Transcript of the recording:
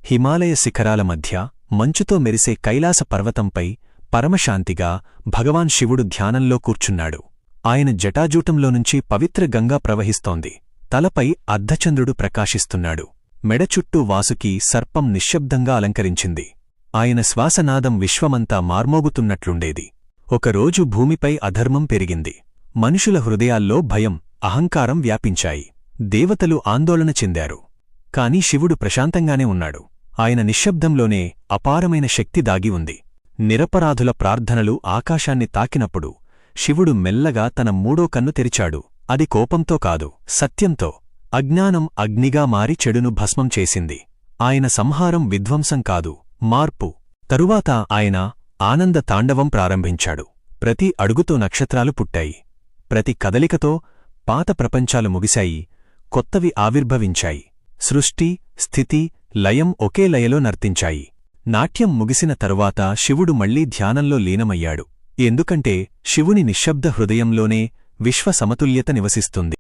హిమాలయ శిఖరాల మధ్య మంచుతో మెరిసే కైలాస పర్వతంపై పరమశాంతిగా భగవాన్ శివుడు ధ్యానంలో కూర్చున్నాడు. ఆయన జటాజూటంలోనుంచి పవిత్ర గంగా ప్రవహిస్తోంది. తలపై అర్ధచంద్రుడు ప్రకాశిస్తున్నాడు. మెడ చుట్టూ వాసుకి సర్పం నిశ్శబ్దంగా అలంకరించింది. ఆయన శ్వాసనాదం విశ్వమంతా మార్మోగుతున్నట్లుండేది. ఒకరోజు భూమిపై అధర్మం పెరిగింది. మనుషుల హృదయాల్లో భయం, అహంకారం వ్యాపించాయి. దేవతలు ఆందోళన చెందారు. కాని శివుడు ప్రశాంతంగానే ఉన్నాడు. ఆయన నిశ్శబ్దంలోనే అపారమైన శక్తి దాగి ఉంది. నిరపరాధుల ప్రార్థనలు ఆకాశాన్ని తాకినప్పుడు శివుడు మెల్లగా తన మూడో కన్ను తెరిచాడు. అది కోపంతో కాదు, సత్యంతో. అజ్ఞానం అగ్నిగా మారి చెడును భస్మం చేసింది. ఆయన సంహారం విధ్వంసం కాదు, మార్పు. తరువాత ఆయన ఆనంద తాండవం ప్రారంభించాడు. ప్రతి అడుగుతో నక్షత్రాలు పుట్టాయి. ప్రతి కదలికతో పాత ప్రపంచాలు ముగిశాయి, కొత్తవి ఆవిర్భవించాయి. సృష్టి, స్థితి, లయం ఒకే లయలో నర్తించాయి. నాట్యం ముగిసిన తరువాత శివుడు మళ్లీ ధ్యానంలో లీనమయ్యాడు. ఎందుకంటే శివుని నిశ్శబ్ద హృదయంలోనే విశ్వ సమతుల్యత నివసిస్తుంది.